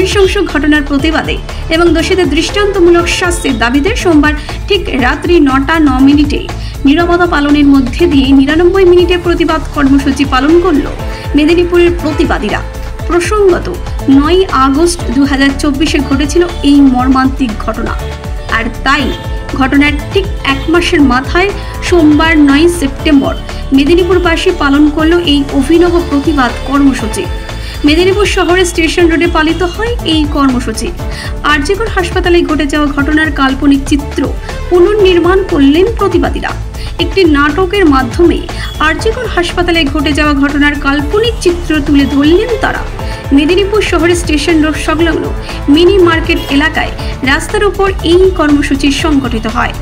নৃশংস ঘটনার প্রতিবাদে এবং দোষীদের দৃষ্টান্তমূলক শাস্তির দাবিতে সোমবার ঠিক রাত্রি 9:09 নীরবতা পালনের মধ্যে দিয়ে 99 মিনিটের প্রতিবাদ কর্মসূচি পালন করল মেদিনীপুরের প্রতিবাদীরা। প্রসঙ্গত 9 আগস্ট 2024 ঘটেছিল এই মর্মান্তিক ঘটনা, আর তাই ঘটনার ঠিক এক মাসের মাথায় সোমবার 9 সেপ্টেম্বর মেদিনীপুরবাসী পালন করল এই অভিনব প্রতিবাদ কর্মসূচি। মেদিনীপুর শহরের স্টেশন রোডে পালিত হয় এই কর্মসূচি। আরজিকর হাসপাতালে ঘটে যাওয়া ঘটনার কাল্পনিক চিত্র পুনর্নির্মাণ করলেন প্রতিবাদীরা। একটি নাটকের মাধ্যমে আরজিকর হাসপাতালে ঘটে যাওয়া ঘটনার কাল্পনিক চিত্র তুলে ধরলেন তারা। মেদিনীপুর শহরের স্টেশন রোড সংলগ্ন মিনি মার্কেট এলাকায় রাস্তার উপর এই কর্মসূচি সংগঠিত হয়।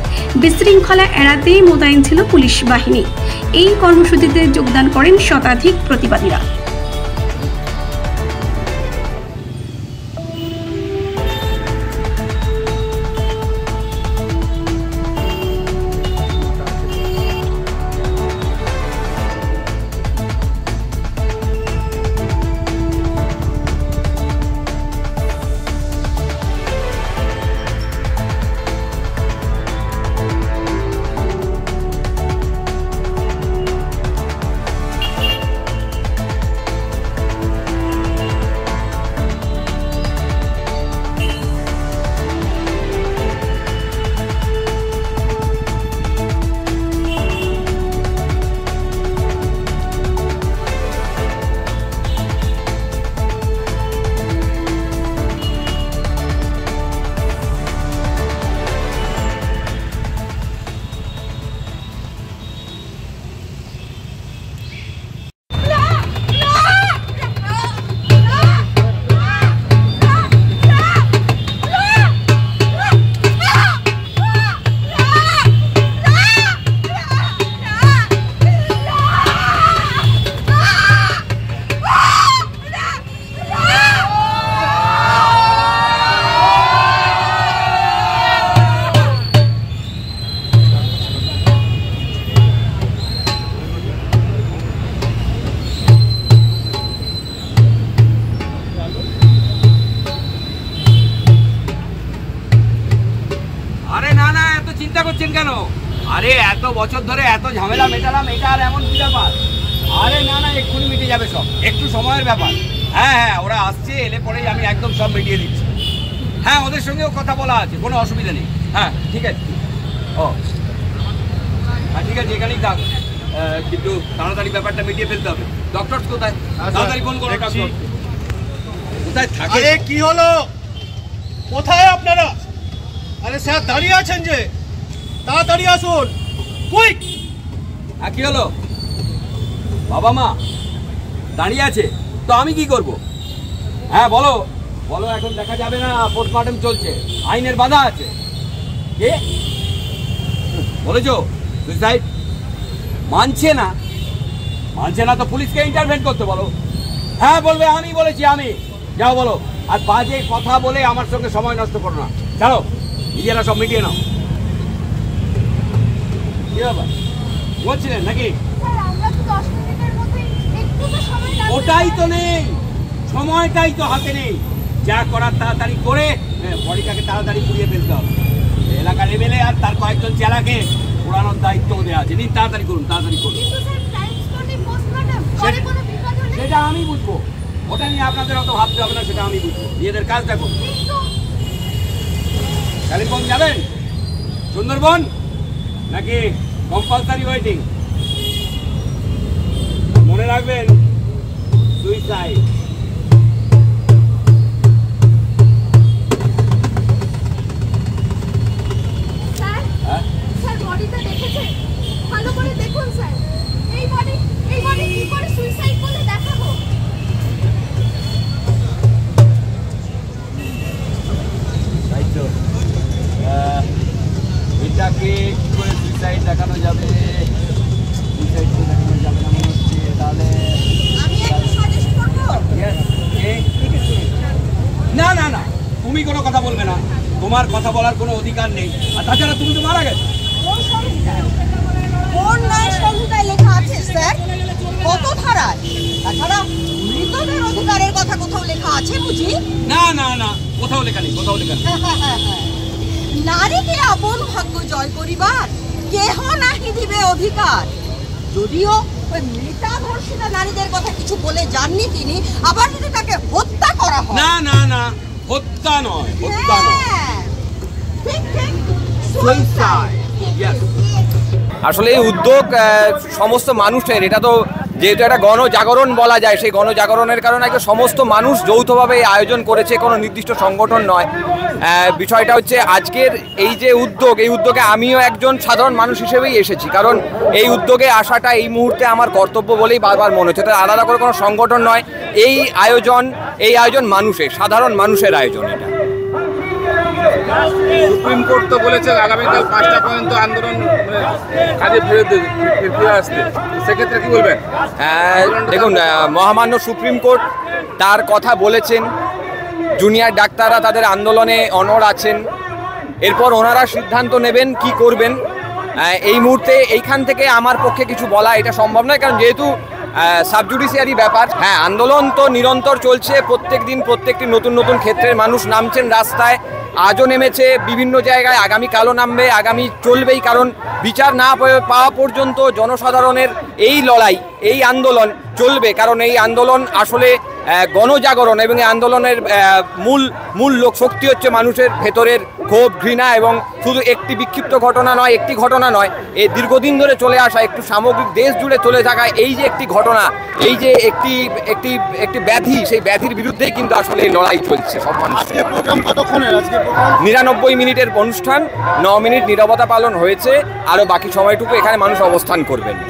বিশৃঙ্খলা এড়াতে মোতায়েন ছিল পুলিশ বাহিনী। এই কর্মসূচিতে যোগদান করেন শতাধিক প্রতিবাদীরা। চিন্তা করছেন কেন? আরে এত বছর ধরে এত ঝামেলা মেটালাম, এটা আর এমন কি ব্যাপার? আরে না না, এক্ষুনি মিটে যাবে সব, একটু সময়ের ব্যাপার। হ্যাঁ, ওরা আসছে, এলে পরেই আমি একদম সব মিটিয়ে দিচ্ছি। হ্যাঁ, ওদের সঙ্গেও কথা বলা আছে, কোনো অসুবিধা নেই। হ্যাঁ ঠিক আছে। ও হ্যাঁ ঠিক আছে, এখানেই থাক, কিন্তু তাড়াতাড়ি ব্যাপারটা মিটিয়ে ফেলতে হবে। ডক্টর কোথায়? তাড়াতাড়ি ফোন করো। ডক্টর কোথায় থাকে? আরে কি হলো, কোথায় আপনারা? আরে স্যার দাঁড়িয়ে আছেন যে, তাড়াতাড়ি আসুন, কুইক। হ্যাঁ কি হলো? বাবা মা দাঁড়িয়ে আছে তো আমি কি করব? হ্যাঁ বলো বলো, এখন দেখা যাবে না, পোস্টমর্টম চলছে, আইনের বাধা আছে। কে বলেছো সুইসাইড? মানছে না তো পুলিশকে ইন্টারভেন করতে বলো। হ্যাঁ বলবে আমি বলেছি, আমি। যাও বলো, আর বাজে কথা বলে আমার সঙ্গে সময় নষ্ট করো না। চলো নিজেরা সব মিটিয়ে নাও। কি ব্যাপার, বলছিলেন নাকি? ওটাই তো নেই, সময়টাই তো হাতে নেই। যা করার তাড়াতাড়ি করে বডিটাকে তাড়াতাড়ি পুড়িয়ে ফেলতে হবে। এলাকার এমএলএ আর তার কয়েকজন চেলাকে পুরানোর দায়িত্ব দেওয়া আছে। নিন, তাড়াতাড়ি করুন, তাড়াতাড়ি করুন। সেটা আমি বুঝবো, ওটা নিয়ে আপনাদের অত ভাবতে হবে না, সেটা আমি বুঝবো। নিজেদের কাজ দেখো। কালিম্পং যাবেন? সুন্দরবন নাকি কম্পালসারি ওয়েটিং? মনে রাখবেন, সুইসাইড। এটাকে কি করে সুইসাইড দেখানো যাবে? সুইসাইড তো দেখানো যাবে না মনে হচ্ছে। তাহলে না না না, তুমি কোনো কথা বলবে না, তোমার কথা বলার কোনো অধিকার নেই। আর তাছাড়া তুমি তো মারা গেছো। কোন ন্যায় সংহিতায় লেখা আছে স্যার? কত ধারায়? তাছাড়া মৃতদের অধিকারের কথা কোথাও লেখা আছে বুঝি? না না না, কোথাও লেখা নেই, কোথাও লেখা নেই। নারীকে আপন ভাগ্য জয় করিবার কেহ নাহি দিবে অধিকার। যদিও ওই মৃতা ধর্ষিতা নারীদের কথা কিছু বলে যাননি তিনি, আবার যদি তাকে হত্যা করা হয়। না না না, হত্যা নয়, হত্যা নয়। হ্যাঁ, ঠিক ঠিক, Suicide, yes. আসলে এই উদ্যোগ সমস্ত মানুষের, এটা তো যেহেতু একটা গণজাগরণ বলা যায়, সেই গণজাগরণের কারণে একটা সমস্ত মানুষ যৌথভাবে এই আয়োজন করেছে, কোনো নির্দিষ্ট সংগঠন নয়। বিষয়টা হচ্ছে আজকের এই যে উদ্যোগ, এই উদ্যোগে আমিও একজন সাধারণ মানুষ হিসেবেই এসেছি, কারণ এই উদ্যোগে আসাটা এই মুহূর্তে আমার কর্তব্য বলেই বারবার মনে হচ্ছে। তাই আলাদা করে কোনো সংগঠন নয়, এই আয়োজন মানুষের, সাধারণ মানুষের আয়োজন এটা। সুপ্রিম কোর্ট তো বলেছে আগামীকাল 5টা পর্যন্ত আন্দোলন কাজে ফিরে আসতে, সেক্ষেত্রে কি বলবেন? দেখুন, মহামান্য সুপ্রিম কোর্ট তার কথা বলেছেন, জুনিয়র ডাক্তাররা তাদের আন্দোলনে অনড় আছেন, এরপর ওনারা সিদ্ধান্ত নেবেন কি করবেন। এই মুহূর্তে এইখান থেকে আমার পক্ষে কিছু বলা এটা সম্ভব নয়, কারণ যেহেতু সাবজুডিশিয়ারি ব্যাপার। হ্যাঁ, আন্দোলন তো নিরন্তর চলছে, প্রত্যেক দিন প্রত্যেকটি নতুন নতুন ক্ষেত্রের মানুষ নামছেন রাস্তায়, আজও নেমেছে বিভিন্ন জায়গায়, আগামীকালও নামবে, আগামী চলবেই, কারণ বিচার না পাওয়া পর্যন্ত জনসাধারণের এই লড়াই, এই আন্দোলন চলবে, কারণ এই আন্দোলন আসলে গণজাগরণ, এবং এই আন্দোলনের মূল শক্তি হচ্ছে মানুষের ভেতরের ক্ষোভ, ঘৃণা, এবং শুধু একটি বিক্ষিপ্ত ঘটনা নয়, একটি ঘটনা নয়, এই দীর্ঘদিন ধরে চলে আসা, একটু সামগ্রিক দেশ জুড়ে চলে থাকা এই যে একটি ঘটনা, এই যে একটি ব্যাধি, সেই ব্যাধির বিরুদ্ধেই কিন্তু আসলে এই লড়াই চলছে সব মানুষের। 99 মিনিটের অনুষ্ঠান, 9 মিনিট নীরবতা পালন হয়েছে, আরও বাকি সময়টুকু এখানে মানুষ অবস্থান করবেন।